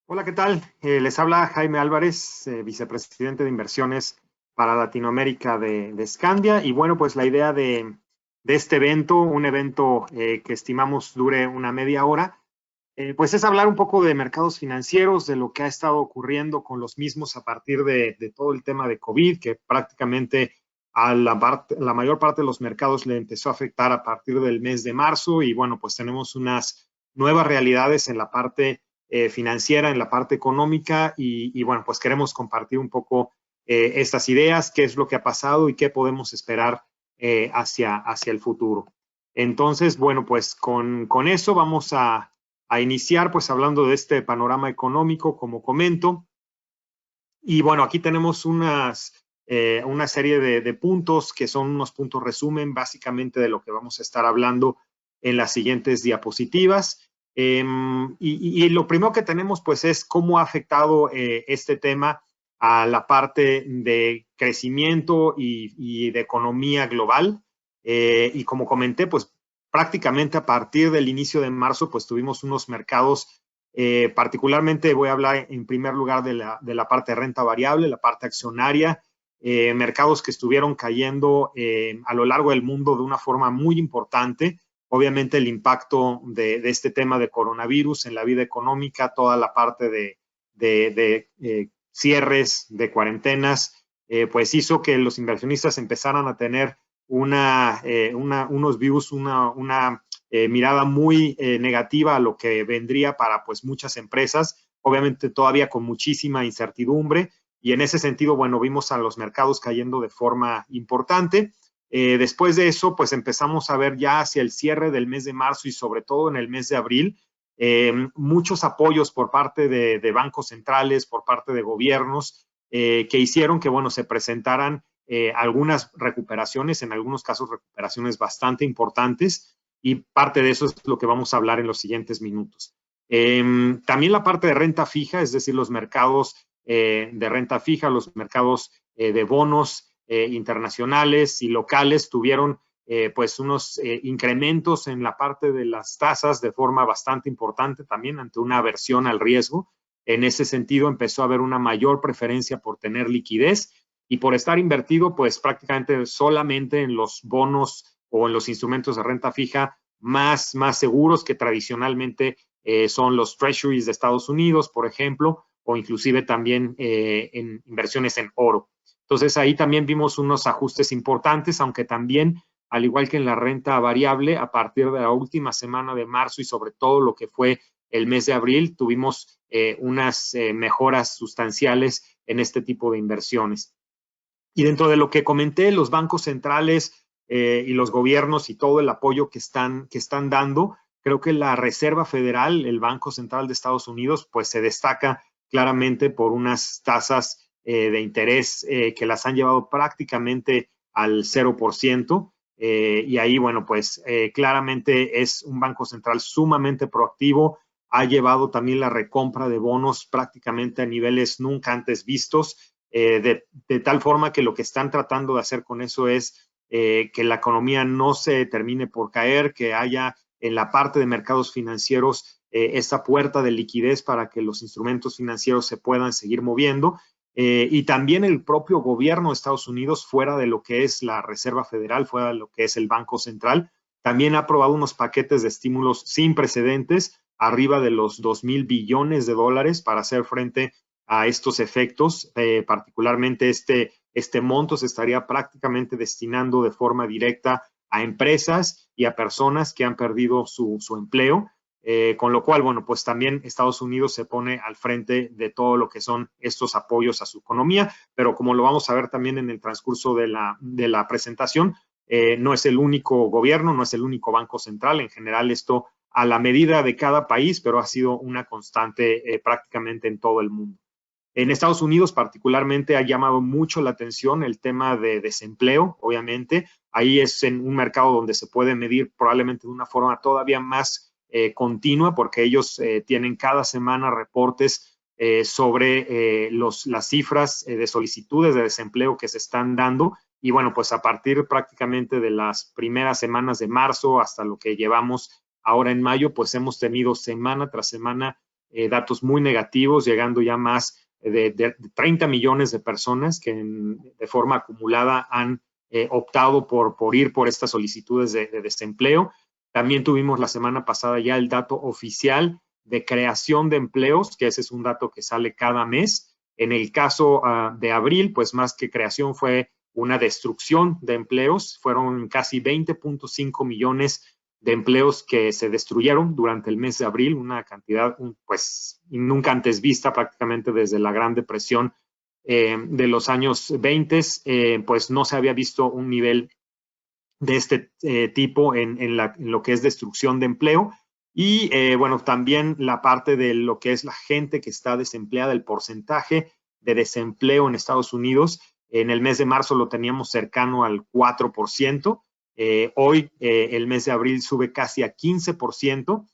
Hola, ¿qué tal? Les habla Jaime Álvarez, vicepresidente de inversiones para Latinoamérica de Scandia. Y bueno, pues la idea de este evento, un evento que estimamos dure una media hora, pues es hablar un poco de mercados financieros, de lo que ha estado ocurriendo con los mismos a partir de todo el tema de COVID, que prácticamente a la mayor parte de los mercados le empezó a afectar a partir del mes de marzo. Y bueno, pues tenemos unas nuevas realidades en la parte financiera, en la parte económica, y bueno, pues queremos compartir un poco estas ideas, qué es lo que ha pasado y qué podemos esperar hacia el futuro. Entonces, bueno, pues con eso vamos a iniciar pues hablando de este panorama económico, como comento. Y bueno, aquí tenemos una serie de puntos que son unos puntos resumen básicamente de lo que vamos a estar hablando en las siguientes diapositivas. Y lo primero que tenemos pues es cómo ha afectado este tema a la parte de crecimiento y de economía global. Y como comenté, pues prácticamente a partir del inicio de marzo, pues tuvimos unos mercados, particularmente voy a hablar en primer lugar de la parte de renta variable, la parte accionaria, mercados que estuvieron cayendo a lo largo del mundo de una forma muy importante. Obviamente el impacto de este tema de coronavirus en la vida económica, toda la parte de cierres, de cuarentenas, pues hizo que los inversionistas empezaran a tener unos views, una mirada muy negativa a lo que vendría para pues muchas empresas, obviamente todavía con muchísima incertidumbre, y en ese sentido, bueno, vimos a los mercados cayendo de forma importante. Después de eso, pues empezamos a ver ya hacia el cierre del mes de marzo y sobre todo en el mes de abril, muchos apoyos por parte de bancos centrales, por parte de gobiernos, que hicieron que, bueno, se presentaran algunas recuperaciones, en algunos casos recuperaciones bastante importantes, y parte de eso es lo que vamos a hablar en los siguientes minutos. También la parte de renta fija, es decir, los mercados de renta fija, los mercados de bonos internacionales y locales tuvieron pues unos incrementos en la parte de las tasas de forma bastante importante también ante una aversión al riesgo. En ese sentido empezó a haber una mayor preferencia por tener liquidez y por estar invertido pues prácticamente solamente en los bonos o en los instrumentos de renta fija más seguros, que tradicionalmente son los treasuries de Estados Unidos, por ejemplo, o inclusive también en inversiones en oro. Entonces ahí también vimos unos ajustes importantes, aunque también, al igual que en la renta variable, a partir de la última semana de marzo y sobre todo lo que fue el mes de abril, tuvimos unas mejoras sustanciales en este tipo de inversiones. Y dentro de lo que comenté, los bancos centrales y los gobiernos y todo el apoyo que están dando, creo que la Reserva Federal, el Banco Central de Estados Unidos, pues se destaca claramente por unas tasas de interés que las han llevado prácticamente al 0%. Y ahí, bueno, pues claramente es un banco central sumamente proactivo. Ha llevado también la recompra de bonos prácticamente a niveles nunca antes vistos, de tal forma que lo que están tratando de hacer con eso es que la economía no se termine por caer, que haya en la parte de mercados financieros esta puerta de liquidez para que los instrumentos financieros se puedan seguir moviendo. Y también el propio gobierno de Estados Unidos, fuera de lo que es la Reserva Federal, fuera de lo que es el Banco Central, también ha aprobado unos paquetes de estímulos sin precedentes, arriba de los 2,000 billones de dólares para hacer frente a estos efectos. Particularmente este monto se estaría prácticamente destinando de forma directa a empresas y a personas que han perdido su empleo. Con lo cual, bueno, pues también Estados Unidos se pone al frente de todo lo que son estos apoyos a su economía, pero como lo vamos a ver también en el transcurso de la presentación, no es el único gobierno, no es el único banco central. En general, esto a la medida de cada país, pero ha sido una constante prácticamente en todo el mundo. En Estados Unidos particularmente ha llamado mucho la atención el tema de desempleo, obviamente. Ahí es en un mercado donde se puede medir probablemente de una forma todavía más continua, porque ellos tienen cada semana reportes sobre las cifras de solicitudes de desempleo que se están dando. Y bueno, pues a partir prácticamente de las primeras semanas de marzo hasta lo que llevamos ahora en mayo, pues hemos tenido semana tras semana datos muy negativos, llegando ya más de 30 millones de personas que de forma acumulada han optado por ir por estas solicitudes de desempleo. También tuvimos la semana pasada ya el dato oficial de creación de empleos, que ese es un dato que sale cada mes. En el caso de abril, pues más que creación fue una destrucción de empleos. Fueron casi 20.5 millones de empleos que se destruyeron durante el mes de abril, una cantidad pues nunca antes vista prácticamente desde la Gran Depresión de los años 20, pues no se había visto un nivel de este tipo en lo que es destrucción de empleo. Y bueno, también la parte de lo que es la gente que está desempleada, el porcentaje de desempleo en Estados Unidos, en el mes de marzo lo teníamos cercano al 4%. Hoy, el mes de abril, sube casi a 15%.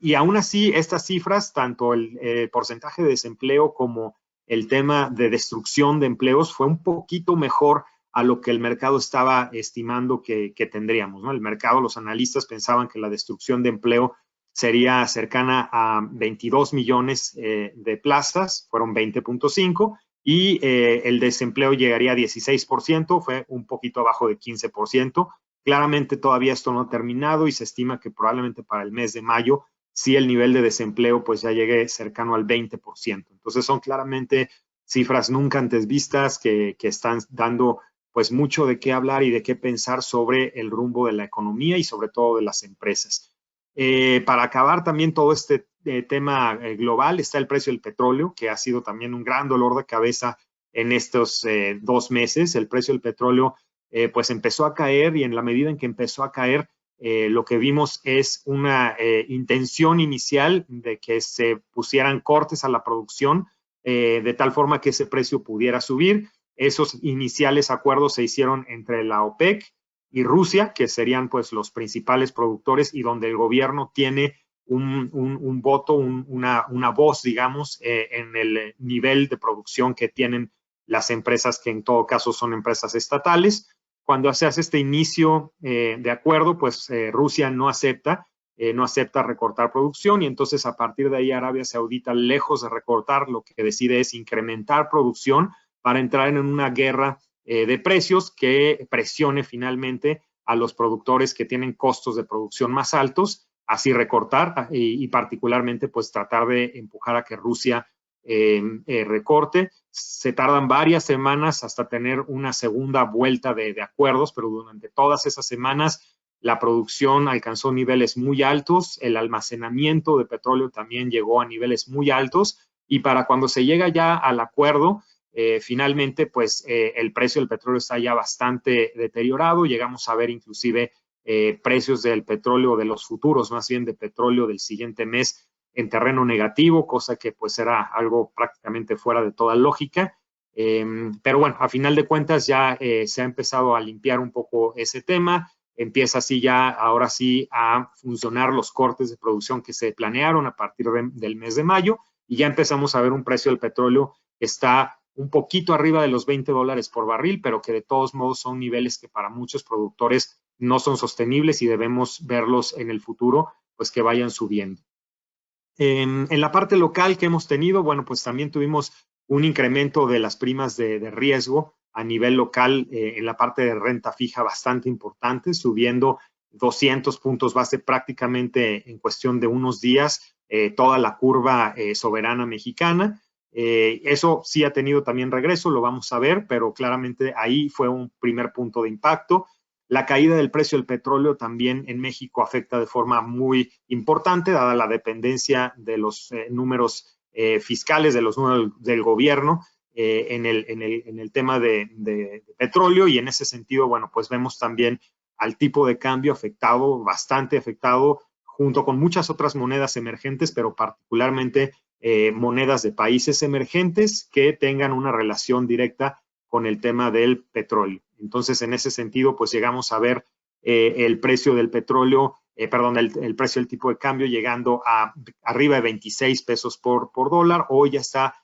Y aún así, estas cifras, tanto el porcentaje de desempleo como el tema de destrucción de empleos, fue un poquito mejor a lo que el mercado estaba estimando que tendríamos, ¿no? El mercado, los analistas pensaban que la destrucción de empleo sería cercana a 22 millones de plazas, fueron 20.5, y el desempleo llegaría a 16%, fue un poquito abajo de 15%. Claramente todavía esto no ha terminado y se estima que probablemente para el mes de mayo sí el nivel de desempleo pues ya llegue cercano al 20%. Entonces son claramente cifras nunca antes vistas que están dando pues mucho de qué hablar y de qué pensar sobre el rumbo de la economía y sobre todo de las empresas. Para acabar también todo este tema global está el precio del petróleo, que ha sido también un gran dolor de cabeza en estos 2 meses. El precio del petróleo pues empezó a caer, y en la medida en que empezó a caer, lo que vimos es una intención inicial de que se pusieran cortes a la producción de tal forma que ese precio pudiera subir. Esos iniciales acuerdos se hicieron entre la OPEC y Rusia, que serían pues los principales productores y donde el gobierno tiene un voto, una voz, digamos, en el nivel de producción que tienen las empresas, que en todo caso son empresas estatales. Cuando se hace este inicio de acuerdo, pues Rusia no acepta recortar producción, y entonces a partir de ahí Arabia Saudita, lejos de recortar, lo que decide es incrementar producción para entrar en una guerra de precios que presione finalmente a los productores que tienen costos de producción más altos, así recortar y particularmente pues tratar de empujar a que Rusia recorte. Se tardan varias semanas hasta tener una segunda vuelta de acuerdos, pero durante todas esas semanas la producción alcanzó niveles muy altos, el almacenamiento de petróleo también llegó a niveles muy altos, y para cuando se llega ya al acuerdo, finalmente pues el precio del petróleo está ya bastante deteriorado. Llegamos a ver inclusive precios del petróleo, de los futuros más bien de petróleo del siguiente mes, en terreno negativo, cosa que pues era algo prácticamente fuera de toda lógica. Pero bueno, a final de cuentas ya se ha empezado a limpiar un poco ese tema. Empieza así ya, ahora sí, a funcionar los cortes de producción que se planearon a partir del mes de mayo, y ya empezamos a ver un precio del petróleo que está un poquito arriba de los $20 por barril, pero que de todos modos son niveles que para muchos productores no son sostenibles y debemos verlos en el futuro, pues que vayan subiendo. En la parte local que hemos tenido, bueno, pues también tuvimos un incremento de las primas de riesgo a nivel local en la parte de renta fija bastante importante, subiendo 200 puntos base prácticamente en cuestión de unos días, toda la curva soberana mexicana. Eso sí ha tenido también regreso, lo vamos a ver, pero claramente ahí fue un primer punto de impacto. La caída del precio del petróleo también en México afecta de forma muy importante, dada la dependencia de los números fiscales, de los números del gobierno en el tema de petróleo, y en ese sentido, bueno, pues vemos también al tipo de cambio afectado, bastante afectado, junto con muchas otras monedas emergentes, pero particularmente monedas de países emergentes que tengan una relación directa con el tema del petróleo. Entonces, en ese sentido, pues llegamos a ver el precio del petróleo, el precio del tipo de cambio llegando a arriba de 26 pesos por dólar. Hoy ya está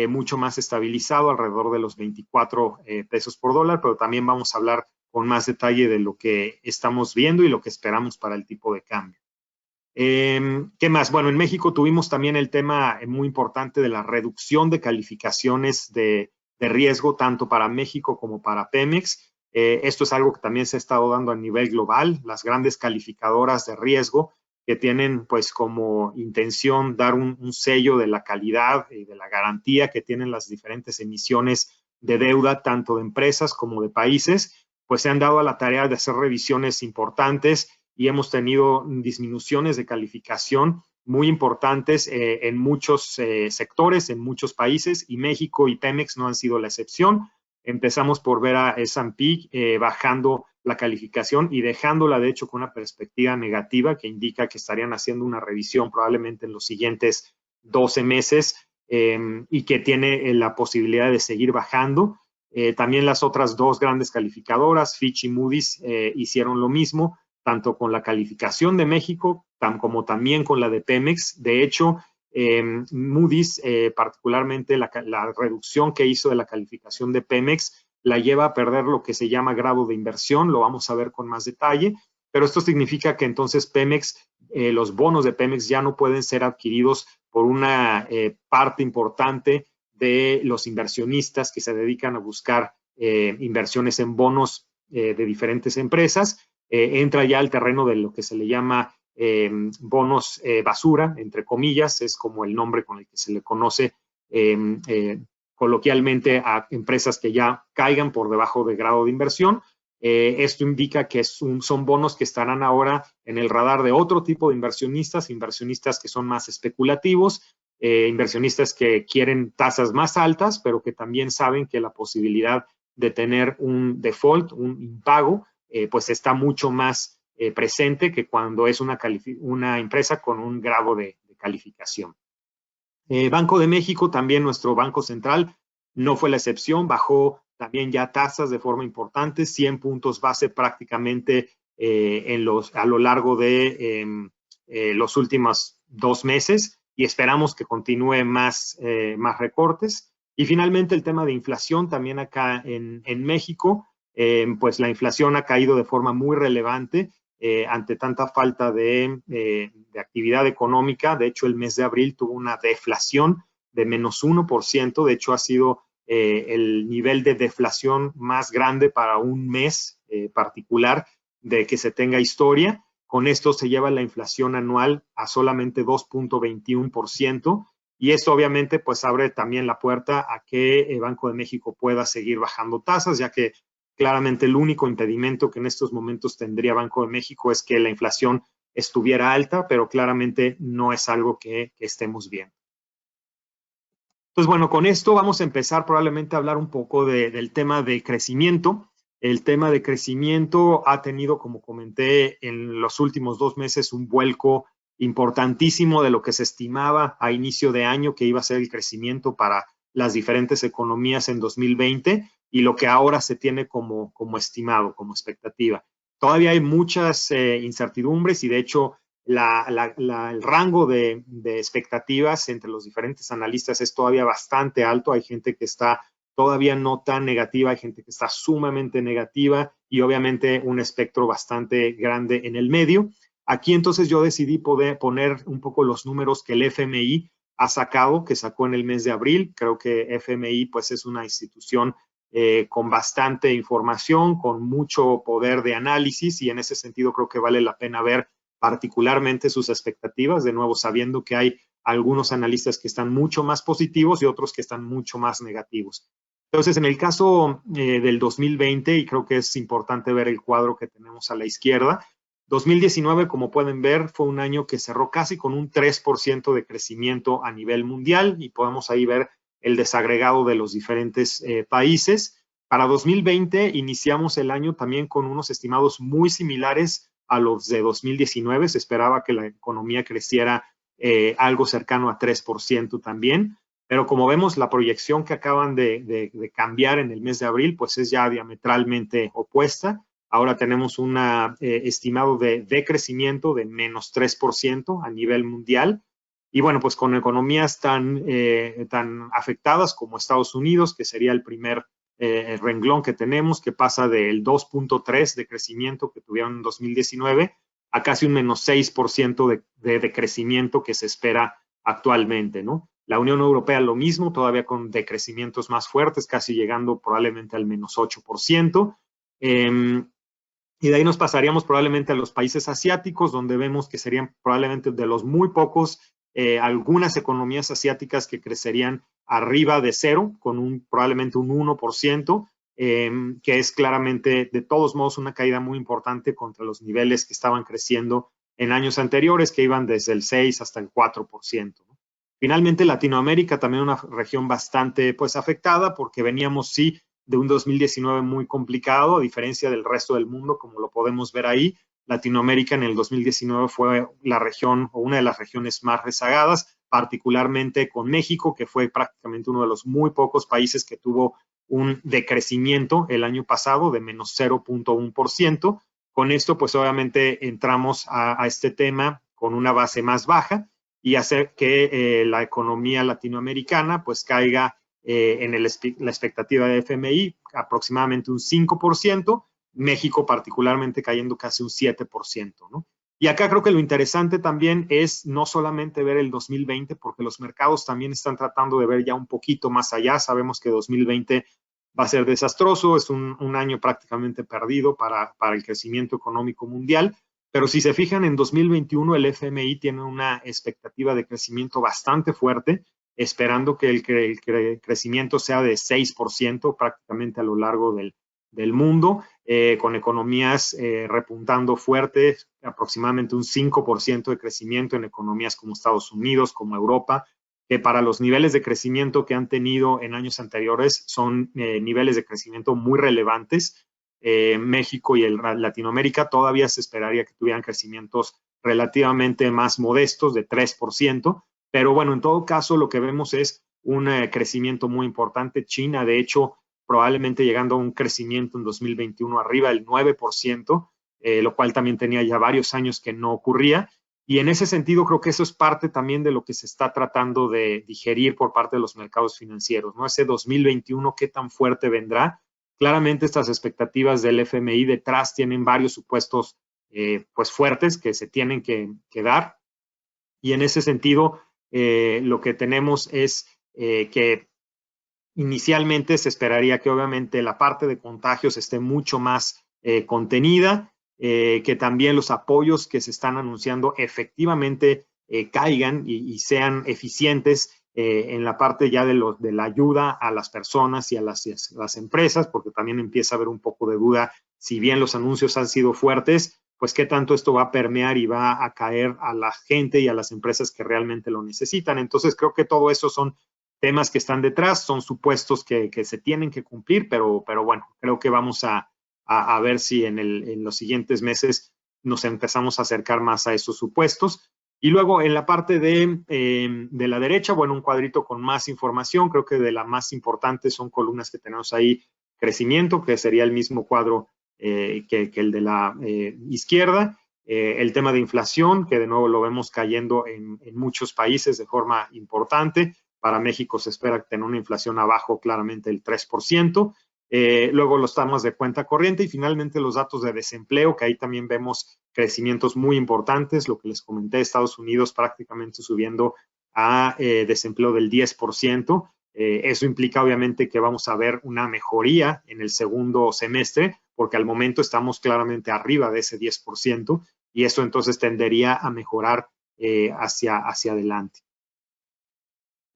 mucho más estabilizado, alrededor de los 24 pesos por dólar, pero también vamos a hablar con más detalle de lo que estamos viendo y lo que esperamos para el tipo de cambio. ¿Qué más? Bueno, en México tuvimos también el tema muy importante de la reducción de calificaciones de riesgo, tanto para México como para Pemex. Esto es algo que también se ha estado dando a nivel global. Las grandes calificadoras de riesgo que tienen pues como intención dar un sello de la calidad y de la garantía que tienen las diferentes emisiones de deuda, tanto de empresas como de países, pues se han dado a la tarea de hacer revisiones importantes y hemos tenido disminuciones de calificación muy importantes en muchos sectores, en muchos países, y México y Pemex no han sido la excepción. Empezamos por ver a S&P bajando la calificación y dejándola, de hecho, con una perspectiva negativa que indica que estarían haciendo una revisión probablemente en los siguientes 12 meses y que tiene la posibilidad de seguir bajando. También las otras dos grandes calificadoras, Fitch y Moody's, hicieron lo mismo, tanto con la calificación de México como también con la de Pemex. De hecho, Moody's, particularmente la reducción que hizo de la calificación de Pemex, la lleva a perder lo que se llama grado de inversión, lo vamos a ver con más detalle, pero esto significa que entonces Pemex, los bonos de Pemex ya no pueden ser adquiridos por una parte importante de los inversionistas que se dedican a buscar inversiones en bonos de diferentes empresas. Entra ya al terreno de lo que se le llama bonos basura, entre comillas, es como el nombre con el que se le conoce coloquialmente a empresas que ya caigan por debajo de grado de inversión. Esto indica que son bonos que estarán ahora en el radar de otro tipo de inversionistas, inversionistas que son más especulativos, inversionistas que quieren tasas más altas, pero que también saben que la posibilidad de tener un default, un impago, pues está mucho más presente que cuando es una empresa con un grado de calificación. Banco de México, también nuestro Banco Central, no fue la excepción, bajó también ya tasas de forma importante, 100 puntos base prácticamente a lo largo de los últimos 2 meses y esperamos que continúe más recortes. Y finalmente el tema de inflación también acá en México, pues la inflación ha caído de forma muy relevante ante tanta falta de actividad económica. De hecho, el mes de abril tuvo una deflación de menos 1%. De hecho, ha sido el nivel de deflación más grande para un mes particular de que se tenga historia. Con esto se lleva la inflación anual a solamente 2.21%. Y esto obviamente pues abre también la puerta a que el Banco de México pueda seguir bajando tasas, ya que claramente el único impedimento que en estos momentos tendría Banco de México es que la inflación estuviera alta, pero claramente no es algo que estemos viendo. Entonces, bueno, con esto vamos a empezar probablemente a hablar un poco del tema de crecimiento. El tema de crecimiento ha tenido, como comenté, en los últimos 2 meses un vuelco importantísimo de lo que se estimaba a inicio de año que iba a ser el crecimiento para las diferentes economías en 2020 y lo que ahora se tiene como estimado, como expectativa. Todavía hay muchas incertidumbres y de hecho el rango de expectativas entre los diferentes analistas es todavía bastante alto. Hay gente que está todavía no tan negativa, hay gente que está sumamente negativa y obviamente un espectro bastante grande en el medio. Aquí entonces yo decidí poner un poco los números que el FMI ha sacado, que sacó en el mes de abril. Creo que FMI pues es una institución con bastante información, con mucho poder de análisis y en ese sentido creo que vale la pena ver particularmente sus expectativas, de nuevo sabiendo que hay algunos analistas que están mucho más positivos y otros que están mucho más negativos. Entonces, en el caso del 2020, y creo que es importante ver el cuadro que tenemos a la izquierda, 2019, como pueden ver, fue un año que cerró casi con un 3% de crecimiento a nivel mundial y podemos ahí ver el desagregado de los diferentes países. Para 2020 iniciamos el año también con unos estimados muy similares a los de 2019. Se esperaba que la economía creciera algo cercano a 3% también. Pero como vemos, la proyección que acaban de cambiar en el mes de abril, pues es ya diametralmente opuesta. Ahora tenemos un estimado de crecimiento de menos 3% a nivel mundial. Y bueno, pues con economías tan afectadas como Estados Unidos, que sería el primer renglón que tenemos, que pasa del 2.3 de crecimiento que tuvieron en 2019 a casi un menos 6% de crecimiento que se espera actualmente, ¿no? La Unión Europea lo mismo, todavía con decrecimientos más fuertes, casi llegando probablemente al menos 8%. Y de ahí nos pasaríamos probablemente a los países asiáticos, donde vemos que serían probablemente de los muy pocos, algunas economías asiáticas que crecerían arriba de cero, con probablemente un 1%, que es claramente, de todos modos, una caída muy importante contra los niveles que estaban creciendo en años anteriores, que iban desde el 6 hasta el 4%. Finalmente, Latinoamérica también una región bastante pues afectada, porque veníamos sí de un 2019 muy complicado, a diferencia del resto del mundo, como lo podemos ver ahí. Latinoamérica en el 2019 fue la región o una de las regiones más rezagadas, particularmente con México, que fue prácticamente uno de los muy pocos países que tuvo un decrecimiento el año pasado de menos 0.1%. Con esto, pues obviamente entramos a este tema con una base más baja y hacer que la economía latinoamericana pues caiga en la expectativa de FMI aproximadamente un 5%, México particularmente cayendo casi un 7%, ¿no? Y acá creo que lo interesante también es no solamente ver el 2020, porque los mercados también están tratando de ver ya un poquito más allá. Sabemos que 2020 va a ser desastroso, es un año prácticamente perdido para el crecimiento económico mundial, pero si se fijan en 2021 el FMI tiene una expectativa de crecimiento bastante fuerte, esperando que el crecimiento sea de 6% prácticamente a lo largo del mundo, con economías repuntando fuerte, aproximadamente un 5% de crecimiento en economías como Estados Unidos, como Europa, que para los niveles de crecimiento que han tenido en años anteriores son niveles de crecimiento muy relevantes. México y Latinoamérica todavía se esperaría que tuvieran crecimientos relativamente más modestos de 3%, pero bueno, en todo caso lo que vemos es un crecimiento muy importante. China, de hecho, probablemente llegando a un crecimiento en 2021 arriba del 9%, lo cual también tenía ya varios años que no ocurría. Y en ese sentido creo que eso es parte también de lo que se está tratando de digerir por parte de los mercados financieros, ¿no? Ese 2021, ¿qué tan fuerte vendrá? Claramente estas expectativas del FMI detrás tienen varios supuestos pues fuertes que se tienen que dar. Y en ese sentido, lo que tenemos es que inicialmente se esperaría que obviamente la parte de contagios esté mucho más contenida, que también los apoyos que se están anunciando efectivamente caigan y sean eficientes en la parte ya de la ayuda a las personas y a las empresas, porque también empieza a haber un poco de duda, si bien los anuncios han sido fuertes, pues qué tanto esto va a permear y va a caer a la gente y a las empresas que realmente lo necesitan. Entonces creo que todo eso son temas que están detrás, son supuestos que se tienen que cumplir, pero bueno, creo que vamos a ver si en los siguientes meses nos empezamos a acercar más a esos supuestos. Y luego en la parte de la derecha, bueno, un cuadrito con más información, creo que de la más importante son columnas que tenemos ahí, crecimiento, que sería el mismo cuadro que el de la izquierda, el tema de inflación, que de nuevo lo vemos cayendo en muchos países de forma importante. Para México se espera tener una inflación abajo claramente del 3%. Luego los temas de cuenta corriente y finalmente los datos de desempleo, que ahí también vemos crecimientos muy importantes. Lo que les comenté, Estados Unidos prácticamente subiendo a desempleo del 10%. Eso implica obviamente que vamos a ver una mejoría en el segundo semestre, porque al momento estamos claramente arriba de ese 10% y eso entonces tendería a mejorar hacia adelante.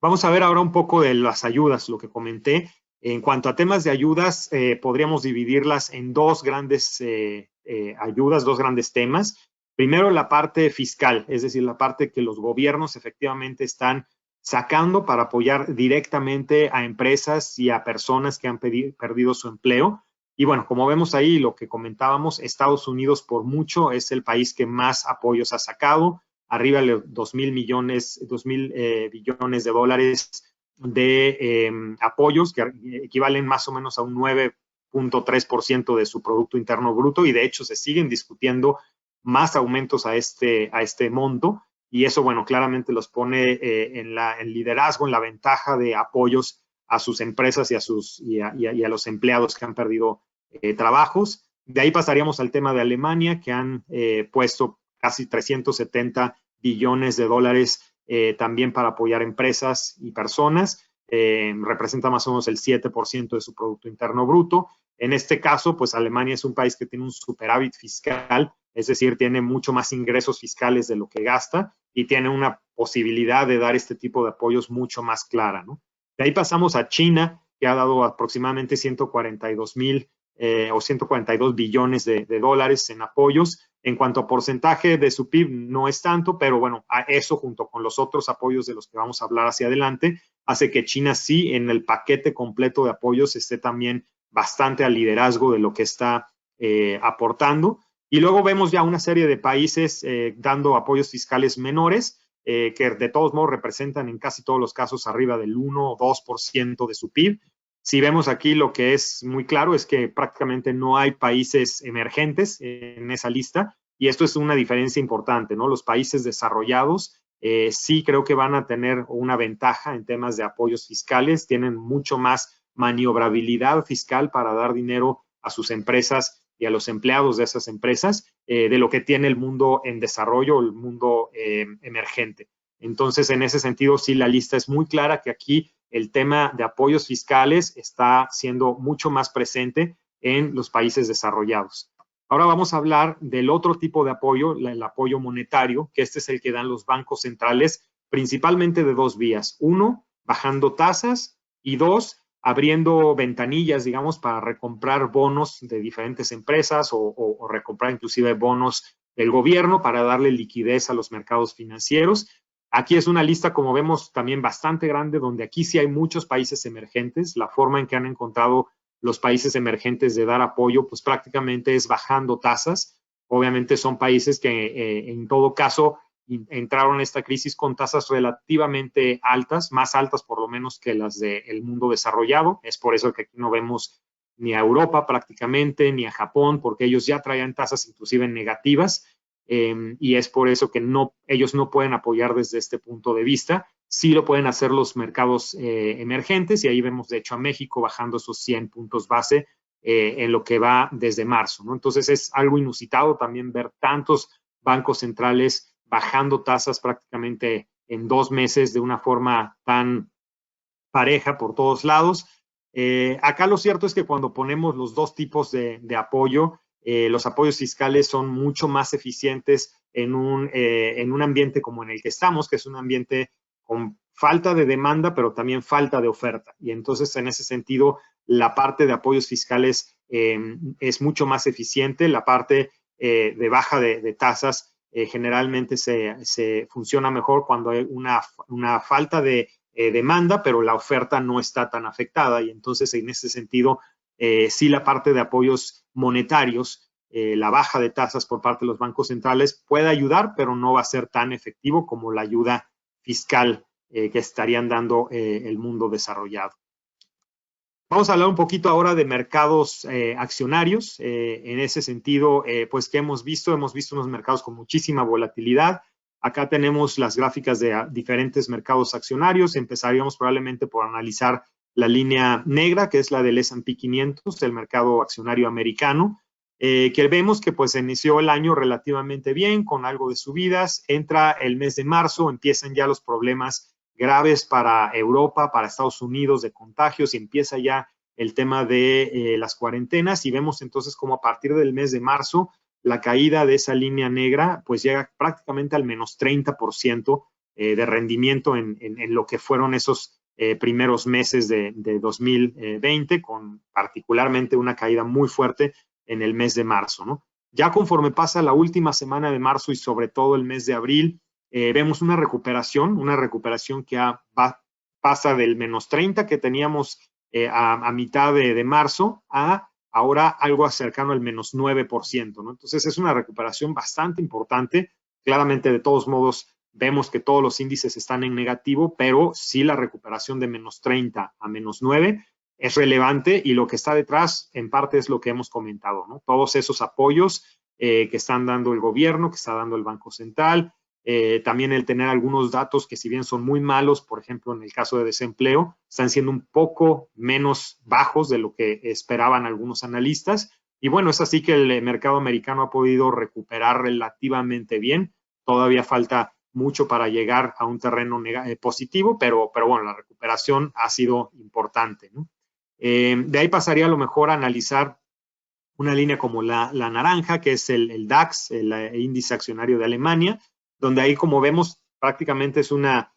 Vamos a ver ahora un poco de las ayudas, lo que comenté. En cuanto a temas de ayudas, podríamos dividirlas en dos grandes ayudas, dos grandes temas. Primero, la parte fiscal, es decir, la parte que los gobiernos efectivamente están sacando para apoyar directamente a empresas y a personas que han perdido su empleo. Y bueno, como vemos ahí, lo que comentábamos, Estados Unidos por mucho es el país que más apoyos ha sacado, arriba de 2,000 billones de dólares de apoyos que equivalen más o menos a un 9.3% de su Producto Interno Bruto y de hecho se siguen discutiendo más aumentos a este monto y eso, bueno, claramente los pone en liderazgo, en la ventaja de apoyos a sus empresas y a los empleados que han perdido trabajos. De ahí pasaríamos al tema de Alemania, que han puesto casi 370 billones de dólares también para apoyar empresas y personas. Representa más o menos el 7% de su Producto Interno Bruto. En este caso, pues Alemania es un país que tiene un superávit fiscal, es decir, tiene mucho más ingresos fiscales de lo que gasta y tiene una posibilidad de dar este tipo de apoyos mucho más clara, ¿no? De ahí pasamos a China, que ha dado aproximadamente 142 billones de dólares en apoyos. En cuanto a porcentaje de su PIB, no es tanto, pero bueno, a eso junto con los otros apoyos de los que vamos a hablar hacia adelante, hace que China sí, en el paquete completo de apoyos, esté también bastante al liderazgo de lo que está aportando. Y luego vemos ya una serie de países dando apoyos fiscales menores, que de todos modos representan en casi todos los casos arriba del 1 o 2% de su PIB. Si vemos aquí, lo que es muy claro es que prácticamente no hay países emergentes en esa lista, y esto es una diferencia importante, ¿no? Los países desarrollados sí creo que van a tener una ventaja en temas de apoyos fiscales, tienen mucho más maniobrabilidad fiscal para dar dinero a sus empresas y a los empleados de esas empresas de lo que tiene el mundo en desarrollo, el mundo emergente. Entonces, en ese sentido, sí, la lista es muy clara que aquí el tema de apoyos fiscales está siendo mucho más presente en los países desarrollados. Ahora vamos a hablar del otro tipo de apoyo, el apoyo monetario, que este es el que dan los bancos centrales, principalmente de dos vías. Uno, bajando tasas, y dos, abriendo ventanillas, digamos, para recomprar bonos de diferentes empresas o recomprar inclusive bonos del gobierno para darle liquidez a los mercados financieros. Aquí es una lista, como vemos, también bastante grande, donde aquí sí hay muchos países emergentes. La forma en que han encontrado los países emergentes de dar apoyo, pues prácticamente es bajando tasas. Obviamente son países que en todo caso entraron en esta crisis con tasas relativamente altas, más altas por lo menos que las del mundo desarrollado. Es por eso que aquí no vemos ni a Europa prácticamente, ni a Japón, porque ellos ya traían tasas inclusive negativas. Y es por eso que ellos no pueden apoyar desde este punto de vista. Sí lo pueden hacer los mercados emergentes, y ahí vemos de hecho a México bajando esos 100 puntos base en lo que va desde marzo, ¿no? Entonces es algo inusitado también ver tantos bancos centrales bajando tasas prácticamente en 2 meses de una forma tan pareja por todos lados. Acá lo cierto es que cuando ponemos los dos tipos de apoyo, los apoyos fiscales son mucho más eficientes en un ambiente como en el que estamos, que es un ambiente con falta de demanda, pero también falta de oferta. Y entonces, en ese sentido, la parte de apoyos fiscales es mucho más eficiente. La parte de baja de tasas generalmente se funciona mejor cuando hay una falta de demanda, pero la oferta no está tan afectada. Y entonces, en ese sentido, sí la parte de apoyos monetarios, la baja de tasas por parte de los bancos centrales puede ayudar, pero no va a ser tan efectivo como la ayuda fiscal que estarían dando el mundo desarrollado. Vamos a hablar un poquito ahora de mercados accionarios. En ese sentido, pues, ¿qué hemos visto? Hemos visto unos mercados con muchísima volatilidad. Acá tenemos las gráficas de diferentes mercados accionarios. Empezaríamos probablemente por analizar la línea negra, que es la del S&P 500, el mercado accionario americano, que vemos que pues inició el año relativamente bien, con algo de subidas. Entra el mes de marzo, empiezan ya los problemas graves para Europa, para Estados Unidos de contagios, y empieza ya el tema de las cuarentenas, y vemos entonces como a partir del mes de marzo la caída de esa línea negra pues llega prácticamente al menos 30% de rendimiento en lo que fueron esos primeros meses de 2020, con particularmente una caída muy fuerte en el mes de marzo, ¿no? Ya conforme pasa la última semana de marzo y sobre todo el mes de abril, vemos una recuperación que pasa del menos 30 que teníamos a mitad de marzo a ahora algo cercano al menos 9%, ¿no? Entonces es una recuperación bastante importante. Claramente, de todos modos, vemos que todos los índices están en negativo, pero sí la recuperación de menos 30 a menos 9 es relevante, y lo que está detrás en parte es lo que hemos comentado, ¿no? Todos esos apoyos que están dando el gobierno, que está dando el Banco Central, también el tener algunos datos que, si bien son muy malos, por ejemplo, en el caso de desempleo, están siendo un poco menos bajos de lo que esperaban algunos analistas, Y bueno, es así que el mercado americano ha podido recuperar relativamente bien. Todavía falta mucho para llegar a un terreno positivo, pero bueno, la recuperación ha sido importante, ¿no? De ahí pasaría a lo mejor a analizar una línea como la naranja, que es el DAX, el índice accionario de Alemania, donde ahí, como vemos, prácticamente es una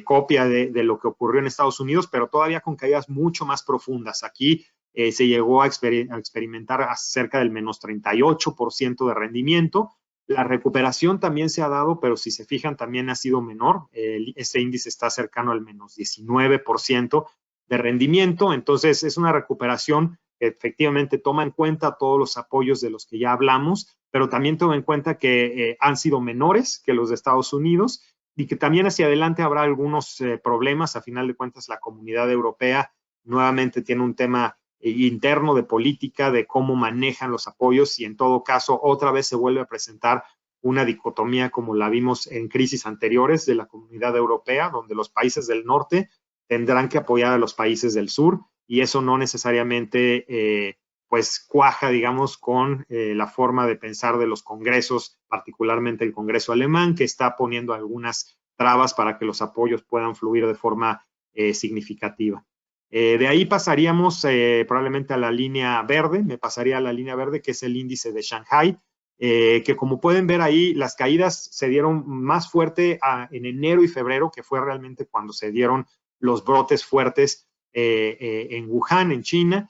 copia de lo que ocurrió en Estados Unidos, pero todavía con caídas mucho más profundas. Aquí se llegó a experimentar cerca del menos 38% de rendimiento. La recuperación también se ha dado, pero si se fijan, también ha sido menor. Este índice está cercano al menos 19% de rendimiento. Entonces, es una recuperación que efectivamente toma en cuenta todos los apoyos de los que ya hablamos, pero también toma en cuenta que han sido menores que los de Estados Unidos y que también hacia adelante habrá algunos problemas. A final de cuentas, la comunidad europea nuevamente tiene un tema interno de política, de cómo manejan los apoyos, y en todo caso otra vez se vuelve a presentar una dicotomía como la vimos en crisis anteriores de la comunidad europea, donde los países del norte tendrán que apoyar a los países del sur, y eso no necesariamente pues cuaja, digamos, con la forma de pensar de los congresos, particularmente el Congreso alemán, que está poniendo algunas trabas para que los apoyos puedan fluir de forma significativa. De ahí pasaríamos probablemente a la línea verde, me pasaría a la línea verde, que es el índice de Shanghai, que como pueden ver ahí, las caídas se dieron más fuerte en enero y febrero, que fue realmente cuando se dieron los brotes fuertes en Wuhan, en China.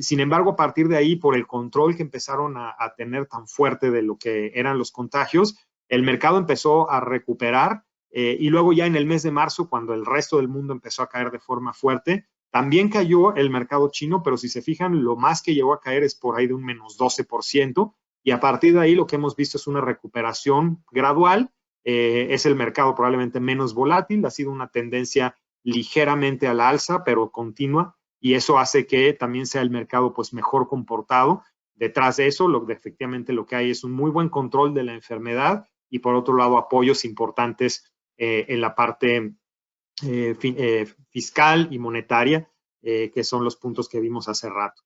Sin embargo, a partir de ahí, por el control que empezaron a tener tan fuerte de lo que eran los contagios, el mercado empezó a recuperar, y luego ya en el mes de marzo, cuando el resto del mundo empezó a caer de forma fuerte, también cayó el mercado chino, pero si se fijan, lo más que llegó a caer es por ahí de un menos 12%, y a partir de ahí lo que hemos visto es una recuperación gradual. Es el mercado probablemente menos volátil, ha sido una tendencia ligeramente a la alza, pero continua, y eso hace que también sea el mercado pues mejor comportado. Detrás de eso, efectivamente lo que hay es un muy buen control de la enfermedad, y por otro lado apoyos importantes en la parte fiscal y monetaria, que son los puntos que vimos hace rato.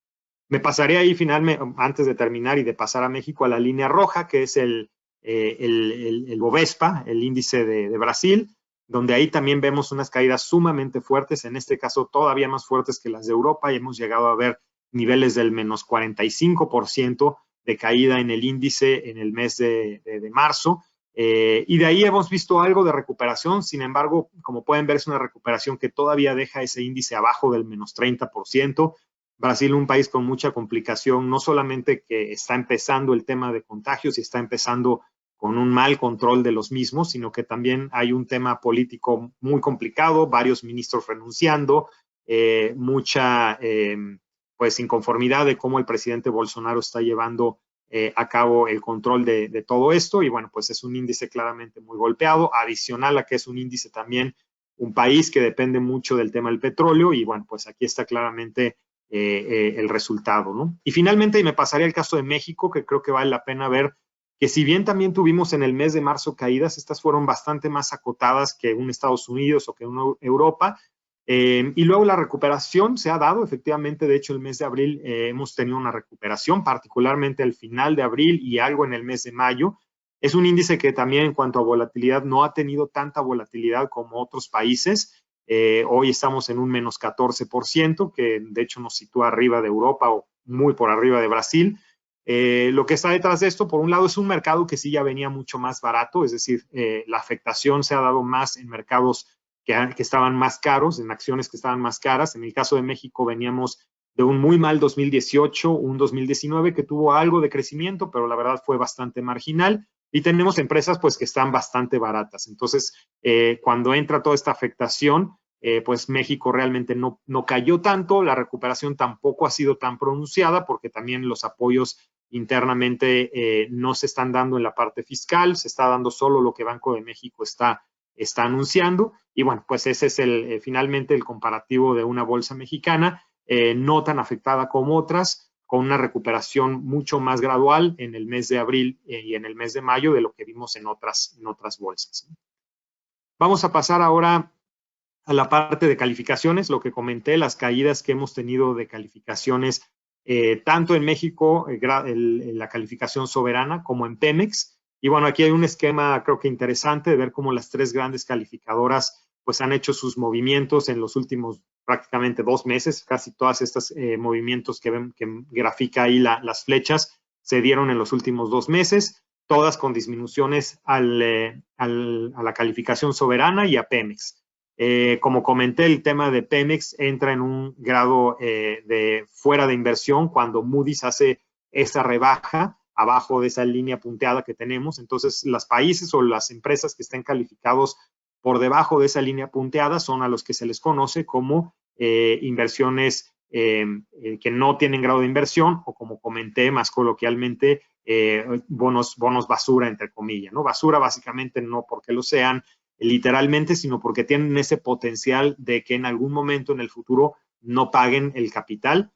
Me pasaré ahí finalmente, antes de terminar y de pasar a México, a la línea roja, que es el Bovespa, el índice de Brasil, donde ahí también vemos unas caídas sumamente fuertes, en este caso todavía más fuertes que las de Europa, y hemos llegado a ver niveles del menos 45% de caída en el índice en el mes de marzo. Y de ahí hemos visto algo de recuperación. Sin embargo, como pueden ver, es una recuperación que todavía deja ese índice abajo del menos 30%. Brasil, un país con mucha complicación, no solamente que está empezando el tema de contagios y está empezando con un mal control de los mismos, sino que también hay un tema político muy complicado, varios ministros renunciando, mucha pues inconformidad de cómo el presidente Bolsonaro está llevando a cabo el control de todo esto, y bueno, pues es un índice claramente muy golpeado, adicional a que es un índice también un país que depende mucho del tema del petróleo, y bueno, pues aquí está claramente el resultado, ¿no? Y finalmente, y me pasaría al caso de México, que creo que vale la pena ver que si bien también tuvimos en el mes de marzo caídas, estas fueron bastante más acotadas que un Estados Unidos o que una Europa, y luego la recuperación se ha dado, efectivamente. De hecho, el mes de abril hemos tenido una recuperación, particularmente al final de abril y algo en el mes de mayo. Es un índice que también en cuanto a volatilidad no ha tenido tanta volatilidad como otros países. Hoy estamos en un menos 14%, que de hecho nos sitúa arriba de Europa o muy por arriba de Brasil. Lo que está detrás de esto, por un lado, es un mercado que sí ya venía mucho más barato, es decir, la afectación se ha dado más en mercados que estaban más caros, en acciones que estaban más caras. En el caso de México veníamos de un muy mal 2018, un 2019 que tuvo algo de crecimiento, pero la verdad fue bastante marginal, y tenemos empresas pues que están bastante baratas. Entonces, cuando entra toda esta afectación, pues México realmente no cayó tanto, la recuperación tampoco ha sido tan pronunciada, porque también los apoyos internamente no se están dando en la parte fiscal, se está dando solo lo que Banco de México está anunciando, y bueno, pues ese es finalmente el comparativo de una bolsa mexicana, no tan afectada como otras, con una recuperación mucho más gradual en el mes de abril y en el mes de mayo de lo que vimos en otras bolsas. Vamos a pasar ahora a la parte de calificaciones, lo que comenté, las caídas que hemos tenido de calificaciones tanto en México, la calificación soberana, como en Pemex. Y bueno, aquí hay un esquema creo que interesante de ver cómo las tres grandes calificadoras pues han hecho sus movimientos en los últimos prácticamente 2 meses. Casi todas estas movimientos que grafica ahí las flechas se dieron en los últimos 2 meses, todas con disminuciones a la calificación soberana y a Pemex. Como comenté, el tema de Pemex entra en un grado de fuera de inversión cuando Moody's hace esa rebaja abajo de esa línea punteada que tenemos. Entonces, los países o las empresas que estén calificados por debajo de esa línea punteada son a los que se les conoce como inversiones que no tienen grado de inversión, o como comenté más coloquialmente, bonos basura, entre comillas, ¿no? Basura básicamente no porque lo sean literalmente, sino porque tienen ese potencial de que en algún momento en el futuro no paguen el capital.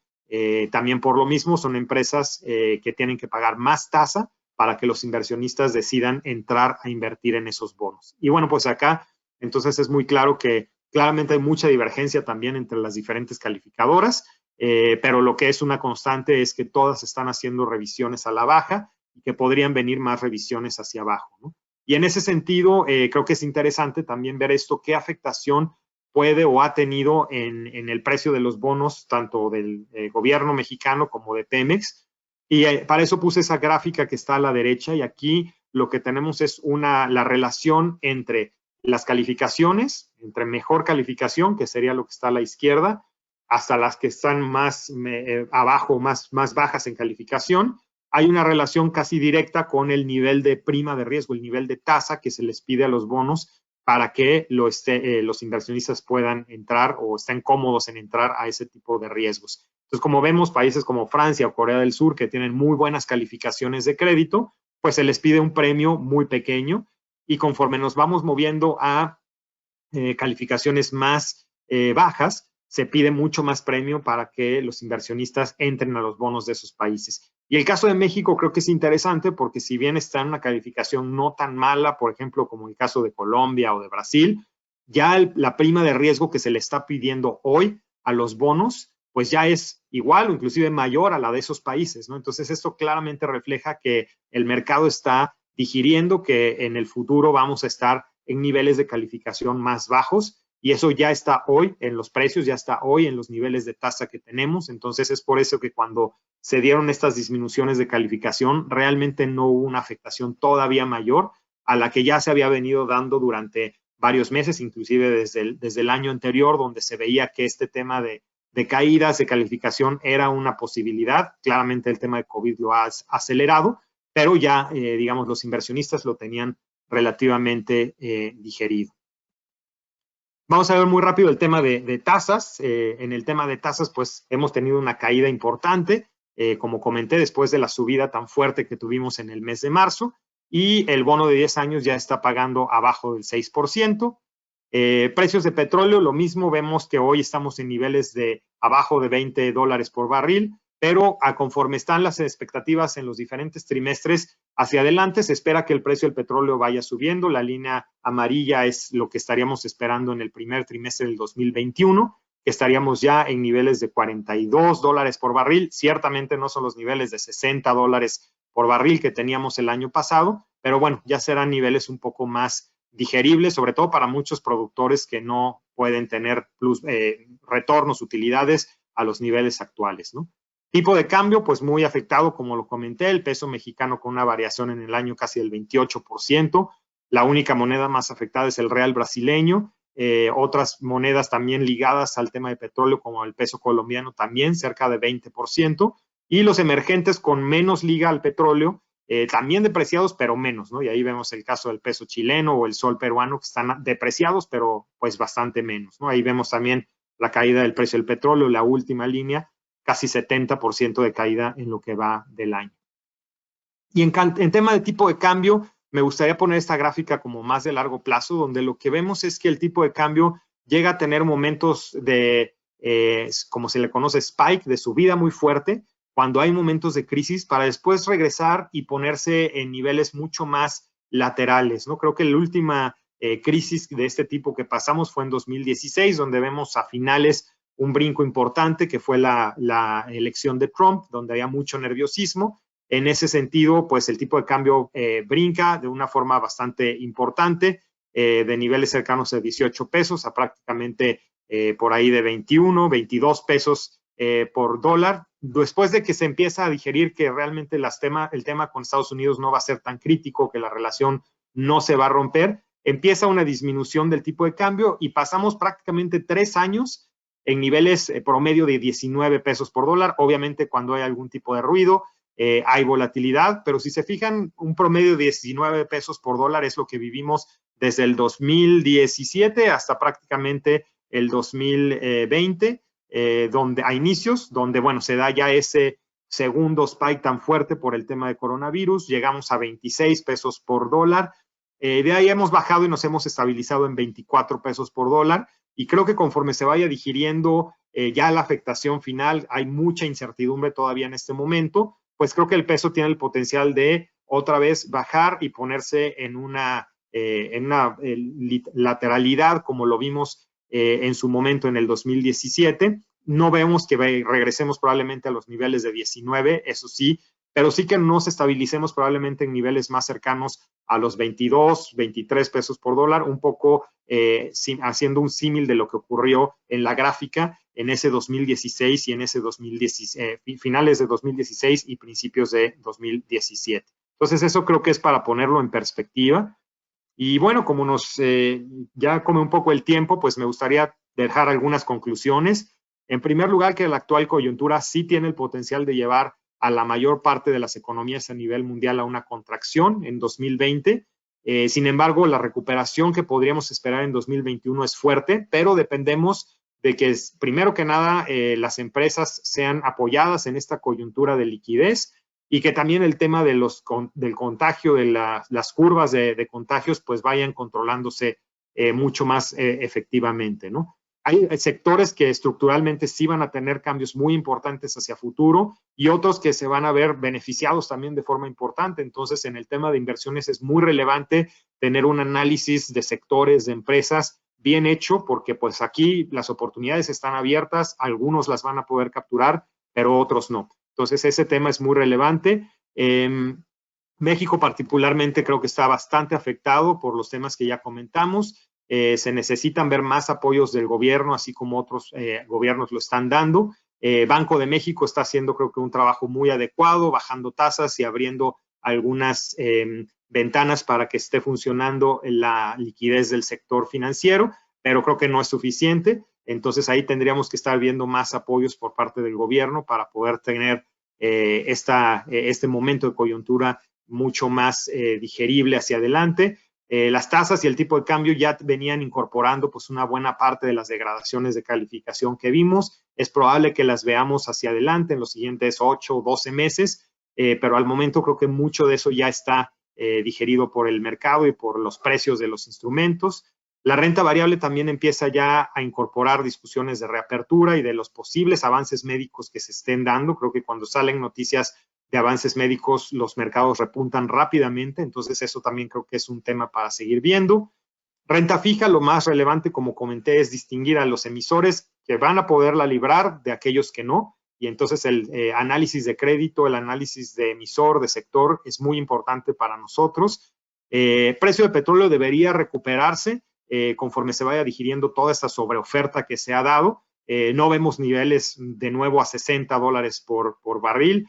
También por lo mismo son empresas que tienen que pagar más tasa para que los inversionistas decidan entrar a invertir en esos bonos. Y bueno, pues acá entonces es muy claro que claramente hay mucha divergencia también entre las diferentes calificadoras, pero lo que es una constante es que todas están haciendo revisiones a la baja y que podrían venir más revisiones hacia abajo, ¿no? Y en ese sentido, creo que es interesante también ver esto, qué afectación puede o ha tenido en el precio de los bonos, tanto del gobierno mexicano como de Pemex. Y para eso puse esa gráfica que está a la derecha, y aquí lo que tenemos es la relación entre las calificaciones, entre mejor calificación, que sería lo que está a la izquierda, hasta las que están más abajo, más bajas en calificación. Hay una relación casi directa con el nivel de prima de riesgo, el nivel de tasa que se les pide a los bonos para que los inversionistas puedan entrar o estén cómodos en entrar a ese tipo de riesgos. Entonces, como vemos, países como Francia o Corea del Sur, que tienen muy buenas calificaciones de crédito, pues se les pide un premio muy pequeño, y conforme nos vamos moviendo a calificaciones más bajas, se pide mucho más premio para que los inversionistas entren a los bonos de esos países. Y el caso de México creo que es interesante porque si bien está en una calificación no tan mala, por ejemplo, como el caso de Colombia o de Brasil, ya la prima de riesgo que se le está pidiendo hoy a los bonos, pues ya es igual o inclusive mayor a la de esos países, ¿no? Entonces esto claramente refleja que el mercado está digiriendo que en el futuro vamos a estar en niveles de calificación más bajos, y eso ya está hoy en los precios, ya está hoy en los niveles de tasa que tenemos. Entonces es por eso que cuando se dieron estas disminuciones de calificación, realmente no hubo una afectación todavía mayor a la que ya se había venido dando durante varios meses, inclusive desde el año anterior, donde se veía que este tema de caídas de calificación era una posibilidad. Claramente el tema de COVID lo ha acelerado, pero ya, digamos, los inversionistas lo tenían relativamente digerido. Vamos a ver muy rápido el tema de tasas. En el tema de tasas, pues hemos tenido una caída importante, como comenté, después de la subida tan fuerte que tuvimos en el mes de marzo, y el bono de 10 años ya está pagando abajo del 6%. Precios de petróleo, lo mismo, vemos que hoy estamos en niveles de abajo de $20 por barril, pero conforme están las expectativas en los diferentes trimestres hacia adelante, se espera que el precio del petróleo vaya subiendo. La línea amarilla es lo que estaríamos esperando en el primer trimestre del 2021, que estaríamos ya en niveles de $42 por barril. Ciertamente no son los niveles de $60 por barril que teníamos el año pasado, pero bueno, ya serán niveles un poco más digeribles, sobre todo para muchos productores que no pueden tener retornos, utilidades a los niveles actuales, ¿no? Tipo de cambio, pues muy afectado, como lo comenté, el peso mexicano con una variación en el año casi del 28%. La única moneda más afectada es el real brasileño. Otras monedas también ligadas al tema de petróleo, como el peso colombiano, también cerca de 20%. Y los emergentes con menos liga al petróleo, también depreciados, pero menos, ¿no? Y ahí vemos el caso del peso chileno o el sol peruano, que están depreciados, pero pues bastante menos, ¿no? Ahí vemos también la caída del precio del petróleo, la última línea, casi 70% de caída en lo que va del año. Y en tema de tipo de cambio, me gustaría poner esta gráfica como más de largo plazo, donde lo que vemos es que el tipo de cambio llega a tener momentos de, como se le conoce, spike, de subida muy fuerte, cuando hay momentos de crisis, para después regresar y ponerse en niveles mucho más laterales, ¿no? Creo que la última crisis de este tipo que pasamos fue en 2016, donde vemos a finales un brinco importante que fue la elección de Trump, donde había mucho nerviosismo. En ese sentido, pues el tipo de cambio brinca de una forma bastante importante, de niveles cercanos a 18 pesos a prácticamente por ahí de 21, 22 pesos por dólar, después de que se empieza a digerir que realmente el tema con Estados Unidos no va a ser tan crítico, que la relación no se va a romper, empieza una disminución del tipo de cambio y pasamos prácticamente 3 años en niveles promedio de 19 pesos por dólar. Obviamente cuando hay algún tipo de ruido, hay volatilidad, pero si se fijan, un promedio de 19 pesos por dólar es lo que vivimos desde el 2017 hasta prácticamente el 2020, donde a inicios, donde, bueno, se da ya ese segundo spike tan fuerte por el tema de coronavirus, llegamos a 26 pesos por dólar, de ahí hemos bajado y nos hemos estabilizado en 24 pesos por dólar, y creo que conforme se vaya digiriendo ya la afectación final, hay mucha incertidumbre todavía en este momento, pues creo que el peso tiene el potencial de otra vez bajar y ponerse en una lateralidad como lo vimos en su momento en el 2017. No vemos que regresemos probablemente a los niveles de 19, eso sí, pero sí que nos estabilicemos probablemente en niveles más cercanos a los 22, 23 pesos por dólar, un poco haciendo un símil de lo que ocurrió en la gráfica en ese 2016 y en ese finales de 2016 y principios de 2017. Entonces, eso creo que es para ponerlo en perspectiva. Y bueno, como ya come un poco el tiempo, pues me gustaría dejar algunas conclusiones. En primer lugar, que la actual coyuntura sí tiene el potencial de llevar a la mayor parte de las economías a nivel mundial a una contracción en 2020. Sin embargo, la recuperación que podríamos esperar en 2021 es fuerte, pero dependemos de que, primero que nada, las empresas sean apoyadas en esta coyuntura de liquidez y que también el tema del contagio, de las curvas de contagios, pues vayan controlándose mucho más efectivamente, ¿no? Hay sectores que estructuralmente sí van a tener cambios muy importantes hacia futuro y otros que se van a ver beneficiados también de forma importante. Entonces, en el tema de inversiones es muy relevante tener un análisis de sectores, de empresas bien hecho, porque pues aquí las oportunidades están abiertas, algunos las van a poder capturar, pero otros no. Entonces, ese tema es muy relevante. México particularmente creo que está bastante afectado por los temas que ya comentamos. Se necesitan ver más apoyos del gobierno, así como otros gobiernos lo están dando. Banco de México está haciendo, creo que, un trabajo muy adecuado, bajando tasas y abriendo algunas ventanas para que esté funcionando la liquidez del sector financiero, pero creo que no es suficiente. Entonces, ahí tendríamos que estar viendo más apoyos por parte del gobierno para poder tener este momento de coyuntura mucho más digerible hacia adelante. Las tasas y el tipo de cambio ya venían incorporando pues una buena parte de las degradaciones de calificación que vimos. Es probable que las veamos hacia adelante en los siguientes 8 o 12 meses, pero al momento creo que mucho de eso ya está digerido por el mercado y por los precios de los instrumentos. La renta variable también empieza ya a incorporar discusiones de reapertura y de los posibles avances médicos que se estén dando. Creo que cuando salen noticias de avances médicos, los mercados repuntan rápidamente, entonces eso también creo que es un tema para seguir viendo. Renta fija, lo más relevante, como comenté, es distinguir a los emisores que van a poderla librar de aquellos que no, y entonces el análisis de crédito, el análisis de emisor, de sector, es muy importante para nosotros. Precio de petróleo debería recuperarse conforme se vaya digiriendo toda esta sobreoferta que se ha dado. No vemos niveles de nuevo a $60 por barril,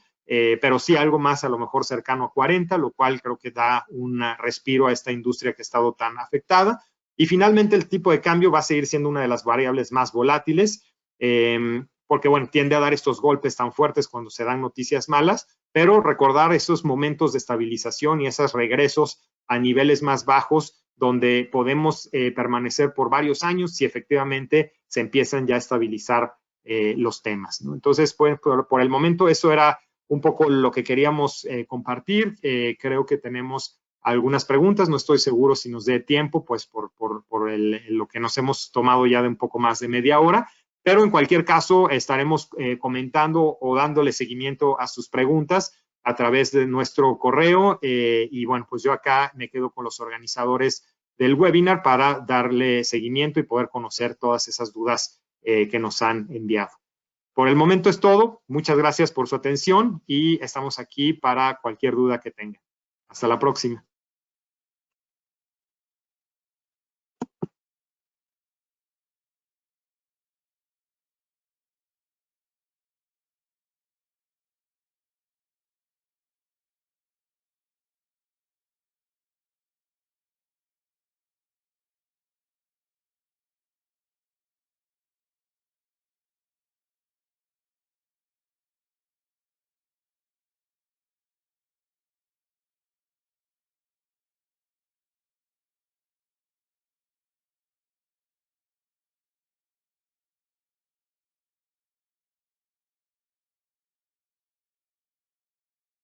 pero sí algo más a lo mejor cercano a 40, lo cual creo que da un respiro a esta industria que ha estado tan afectada. Y finalmente el tipo de cambio va a seguir siendo una de las variables más volátiles, porque bueno, tiende a dar estos golpes tan fuertes cuando se dan noticias malas, pero recordar esos momentos de estabilización y esos regresos a niveles más bajos donde podemos permanecer por varios años si efectivamente se empiezan ya a estabilizar los temas, ¿no? Entonces, pues, por el momento eso era un poco lo que queríamos compartir. Creo que tenemos algunas preguntas, no estoy seguro si nos dé tiempo, pues por lo que nos hemos tomado ya de un poco más de media hora, pero en cualquier caso estaremos comentando o dándole seguimiento a sus preguntas a través de nuestro correo y bueno, pues yo acá me quedo con los organizadores del webinar para darle seguimiento y poder conocer todas esas dudas que nos han enviado. Por el momento es todo. Muchas gracias por su atención y estamos aquí para cualquier duda que tengan. Hasta la próxima.